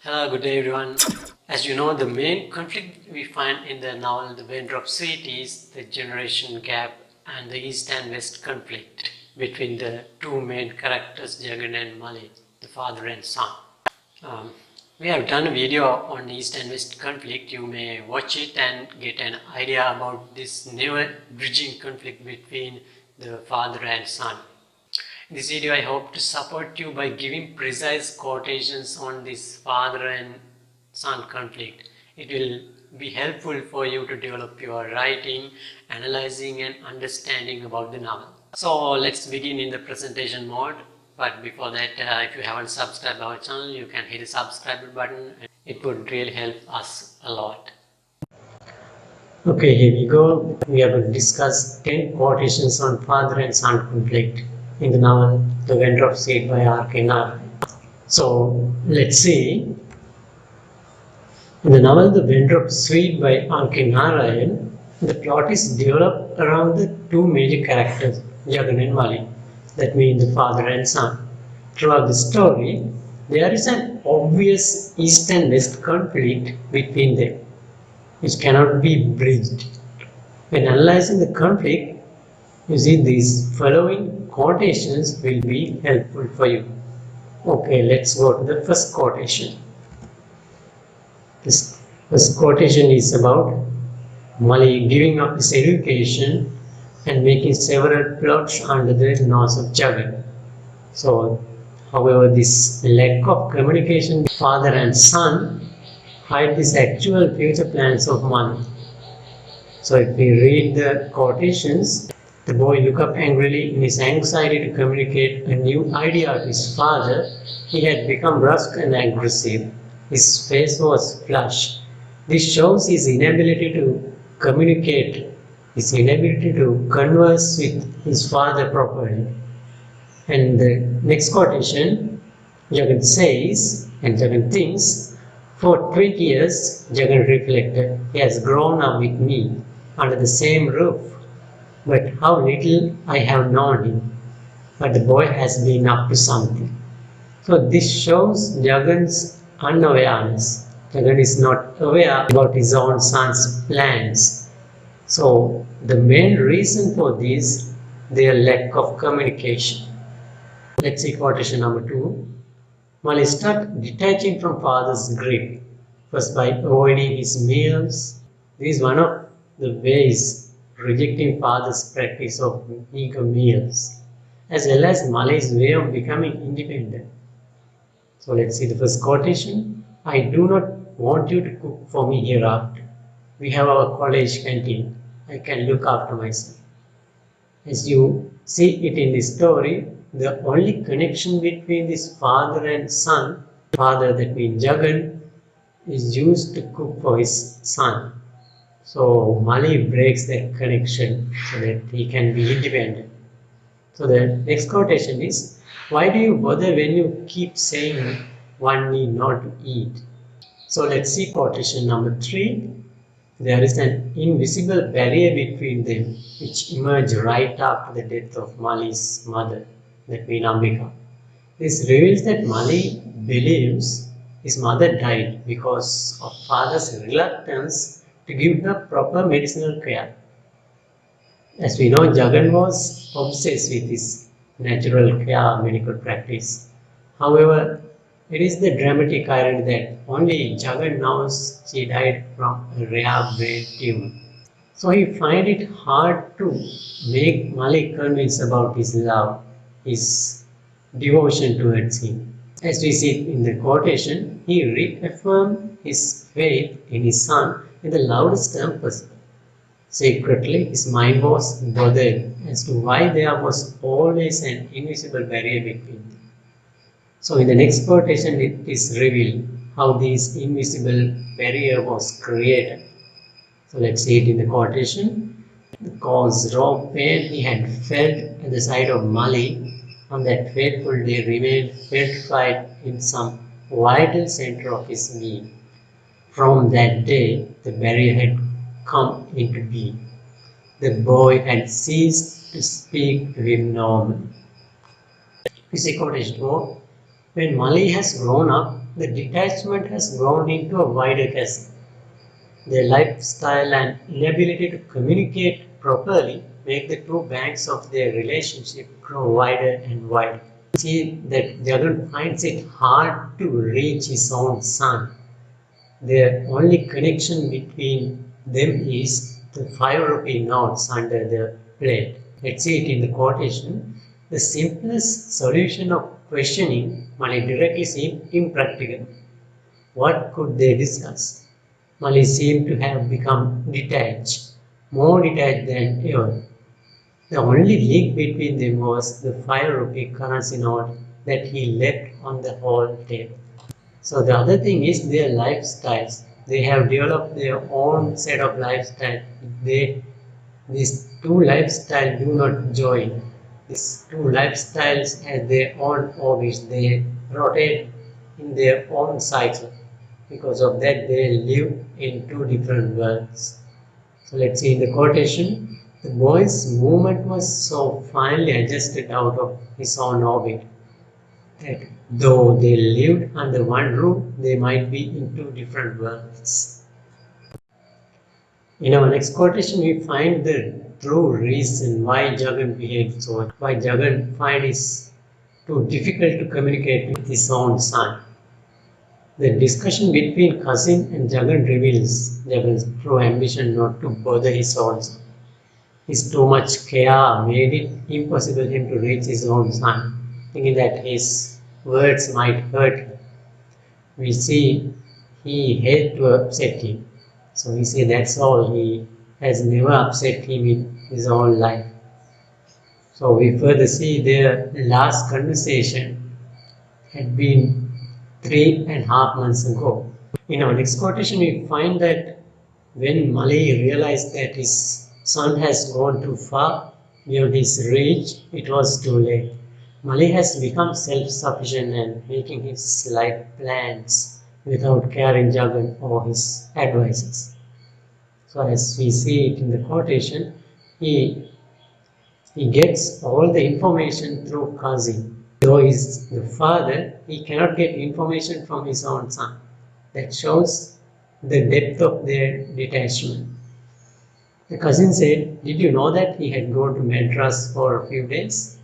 Hello, good day everyone. As you know, the main conflict we find in the novel The Raindrop Suite is the generation gap and the East and West conflict between the two main characters, Jagan and Mali, the father and son. Um, we have done a video on East and West conflict. You may watch it and get an idea about this never bridging conflict between the father and son. In this video, I hope to support you by giving precise quotations on this father and son conflict. It will be helpful for you to develop your writing, analyzing and understanding about the novel. So let's begin in the presentation mode. But before that, if you haven't subscribed our channel, you can hit the subscribe button. It would really help us a lot. Okay, here we go. We are going to discuss 10 quotations on father and son conflict in the novel The Raindrop Suite by R.K. Narayan. So let's see. In the novel The Raindrop Suite by R.K. Narayan, the plot is developed around the two major characters, Jagan and Mali, that means the father and son. Throughout the story, there is an obvious East and West conflict between them, which cannot be bridged. When analyzing the conflict, you see these following quotations will be helpful for you. Okay, let's go to the first quotation. This first quotation is about Mali giving up his education and making several plots under the nose of Jagan. So, however, this lack of communication with father and son hide these actual future plans of Mali. So, if we read the quotations, the boy looked up angrily in his anxiety to communicate a new idea to his father. He had become brusque and aggressive. His face was flushed. This shows his inability to communicate, his inability to converse with his father properly. And the next quotation, Jagan says, and Jagan thinks, for 20 years, Jagan reflected, he has grown up with me under the same roof. But how little I have known him. But the boy has been up to something. So this shows Jagan's unawareness. Jagan is not aware about his own son's plans. So the main reason for this, their lack of communication. Let's see quotation number 2. Mali started detaching from father's grip, first by avoiding his meals. This is one of the ways rejecting father's practice of meager meals, as well as Mali's way of becoming independent. So let's see the first quotation. I do not want you to cook for me hereafter. We have our college canteen. I can look after myself. As you see it in this story, the only connection between this father and son, father that means Jagan, is used to cook for his son. So Mali breaks that connection so that he can be independent. So the next quotation is, why do you bother when you keep saying one need not to eat? So let's see quotation number 3. There is an invisible barrier between them which emerged right after the death of Mali's mother, that means Ambika. This reveals that Mali believes his mother died because of father's reluctance to give her proper medicinal care. As we know, Jagan was obsessed with his natural care medical practice. However, it is the dramatic irony that only Jagan knows she died from a rare brain tumor. So he finds it hard to make Malik convinced about his love, his devotion towards him. As we see in the quotation, he reaffirmed his faith in his son in the loudest term possible. Secretly, his mind was bothered as to why there was always an invisible barrier between them. So in the next quotation, it is revealed how this invisible barrier was created. So let's see it in the quotation. The cause raw pain he had felt at the side of Mali on that fateful day remained petrified in some vital center of his being. From that day, the barrier had come into being. The boy had ceased to speak to him normally. You see quotation 4. When Mali has grown up, the detachment has grown into a wider chasm. Their lifestyle and inability to communicate properly make the two banks of their relationship grow wider and wider. See that Jagan finds it hard to reach his own son. The only connection between them is the 5 rupee notes under the plate. Let's see it in the quotation. The simplest solution of questioning money directly seemed impractical. What could they discuss? Mali seemed to have become detached, more detached than ever. The only link between them was the 5 rupee currency note that he left on the hall table. So the other thing is their lifestyles. They have developed their own set of lifestyle. These two lifestyles do not join. These two lifestyles have their own orbits. They rotate in their own cycle. Because of that, they live in two different worlds. So let's see in the quotation. The boy's movement was so finely adjusted out of his own orbit that though they lived under one roof, they might be in two different worlds. In our next quotation, we find the true reason why Jagan behaved so, why Jagan find it too difficult to communicate with his own son. The discussion between cousin and Jagan reveals Jagan's true ambition not to bother his own son. His too much care made it impossible for him to reach his own son, thinking that his words might hurt him. We see he had to upset him. So we say that's all. He has never upset him in his whole life. So we further see their last conversation had been 3.5 months ago. In our next quotation, we find that when Mali realized that his son has gone too far beyond his reach, it was too late. Mali has become self-sufficient and making his life plans without caring Jagan or his advices. So as we see it in the quotation, he gets all the information through Kazi. Though he is the father, he cannot get information from his own son. That shows the depth of their detachment. The cousin said, "Did you know that he had gone to Madras for a few days?"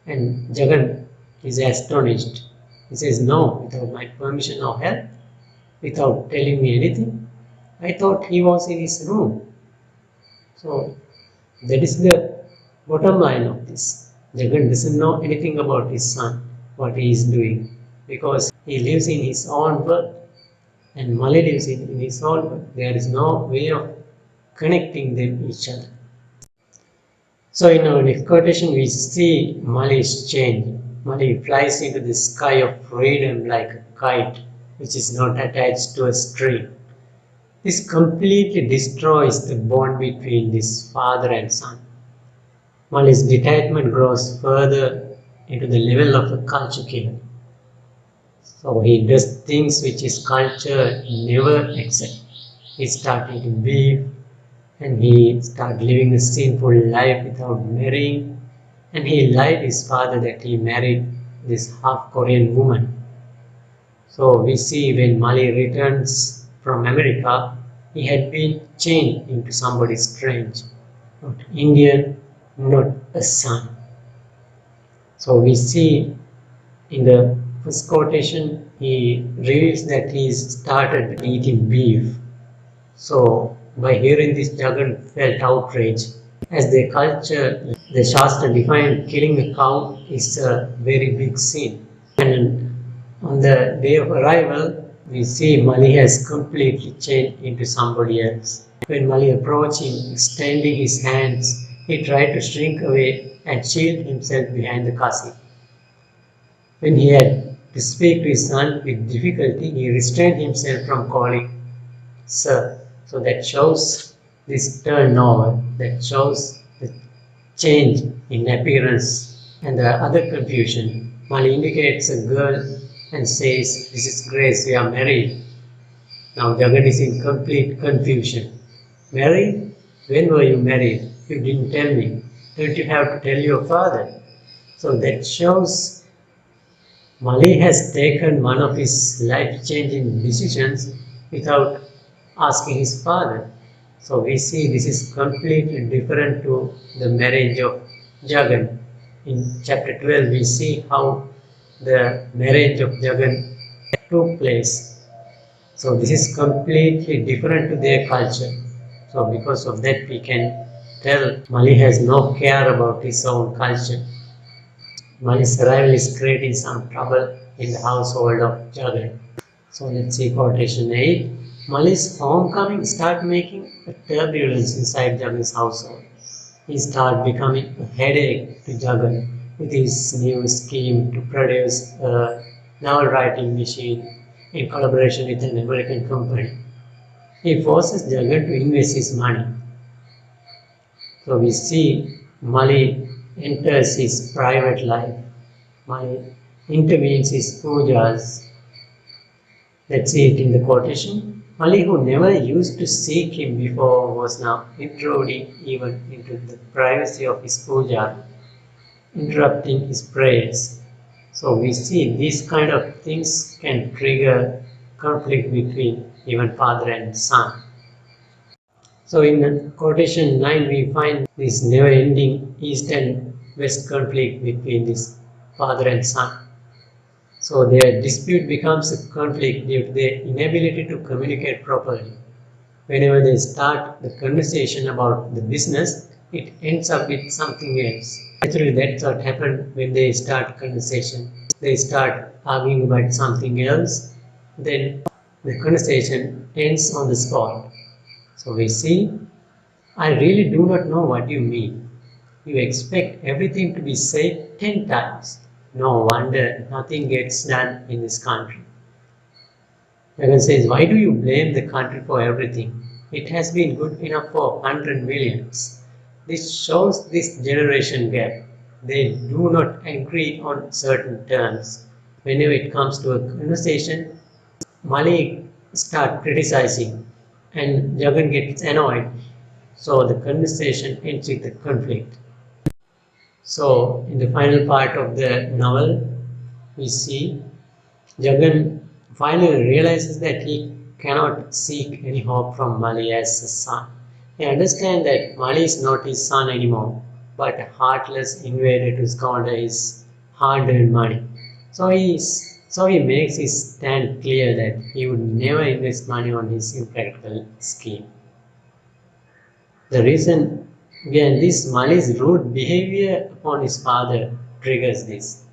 And Jagan is astonished. He says, "No, without my permission or help, without telling me anything. I thought he was in his room." So that is the bottom line of this. Jagan doesn't know anything about his son, what he is doing, because he lives in his own world and Mali lives in his own world. There is no way of connecting them each other. So in our next quotation, we see Mali's change. Mali flies into the sky of freedom like a kite, which is not attached to a string. This completely destroys the bond between this father and son. Mali's detachment grows further into the level of a culture killer. So he does things which his culture never accepts. He started to beef and he started living a sinful life without marrying, and he lied his father that he married this half Korean woman. So we see when Mali returns from America, he had been changed into somebody strange, not Indian, not a son. So we see in the first quotation, he reveals that he started eating beef. So by hearing this, Jagan felt outrage. As their culture, the Shastra defined killing a cow is a very big sin. And on the day of arrival, we see Mali has completely changed into somebody else. When Mali approached him, extending his hands, he tried to shrink away and shield himself behind the kasi. When he had to speak to his son with difficulty, he restrained himself from calling Sir. So that shows this turnover, that shows the change in appearance and the other confusion. Mali indicates a girl and says, "This is Grace, we are married." Now Jagan is in complete confusion. Married? When were you married? You didn't tell me. Don't you have to tell your father? So that shows Mali has taken one of his life-changing decisions without asking his father. So we see this is completely different to the marriage of Jagan. In chapter 12, we see how the marriage of Jagan took place. So this is completely different to their culture. So because of that, we can tell Mali has no care about his own culture. Mali's arrival is creating some trouble in the household of Jagan. So let's see quotation 8. Mali's homecoming start making a turbulence inside Jagan's household. He start becoming a headache to Jagan with his new scheme to produce a novel writing machine in collaboration with an American company. He forces Jagan to invest his money. So we see Mali enters his private life. Mali intervenes his pujas. Let's see it in the quotation. Mali, who never used to seek him before, was now intruding even into the privacy of his puja, interrupting his prayers. So we see these kind of things can trigger conflict between even father and son. So in quotation 9, we find this never-ending east and west conflict between this father and son. So their dispute becomes a conflict due to their inability to communicate properly. Whenever they start the conversation about the business, it ends up with something else. Actually, that's what happened when they start conversation. They start arguing about something else, then the conversation ends on the spot. So we see, I really do not know what you mean. You expect everything to be said 10 times. No wonder nothing gets done in this country. Jagan says, why do you blame the country for everything? It has been good enough for 100 millions. This shows this generation gap. They do not agree on certain terms. Whenever it comes to a conversation, Malik starts criticizing and Jagan gets annoyed. So the conversation ends with a conflict. So in the final part of the novel, we see Jagan finally realizes that he cannot seek any hope from Mali as his son. He understands that Mali is not his son anymore, but a heartless invader to squander his hard-earned money. So he makes his stand clear that he would never invest money on his impractical scheme. The reason behind this Mali's rude behavior upon his father triggers this.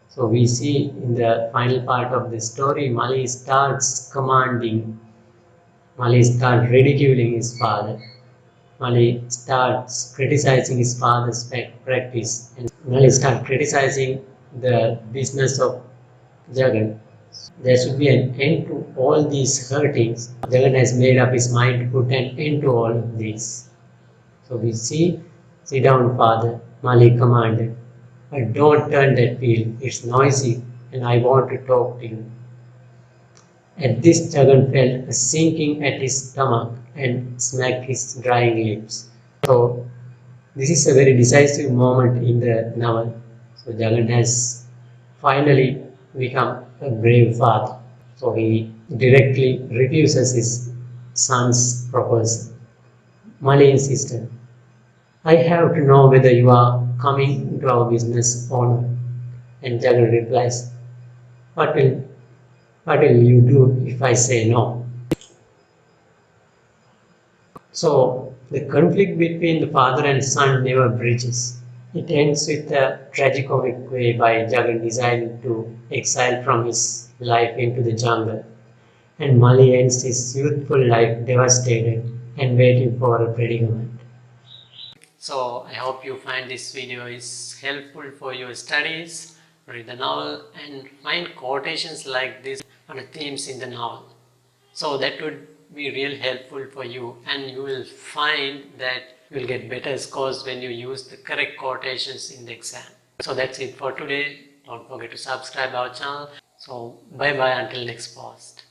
So we see in the final part of the story, Mali starts commanding, Mali starts ridiculing his father, Mali starts criticizing his father's practice, and Mali starts criticizing the business of Jagan. There should be an end to all these hurtings. Jagan has made up his mind to put an end to all of this. So we see, sit down, father, Mali commanded. But don't turn that wheel, it's noisy and I want to talk to you. At this, Jagan felt a sinking at his stomach and smacked his drying lips. So, this is a very decisive moment in the novel. So, Jagan has finally become a brave father. So, he directly refuses his son's proposal. Mali insisted, I have to know whether you are coming into our business or not. And Jagan replies, what will, what will you do if I say no? So the conflict between the father and son never bridges. It ends with a tragicomic way by Jagan deciding to exile from his life into the jungle. And Mali ends his youthful life devastated and waiting for a predicament. So I hope you find this video is helpful for your studies. Read the novel and find quotations like this and the themes in the novel. So that would be real helpful for you, and you will find that you will get better scores when you use the correct quotations in the exam. So that's it for today. Don't forget to subscribe our channel. So bye bye until next post.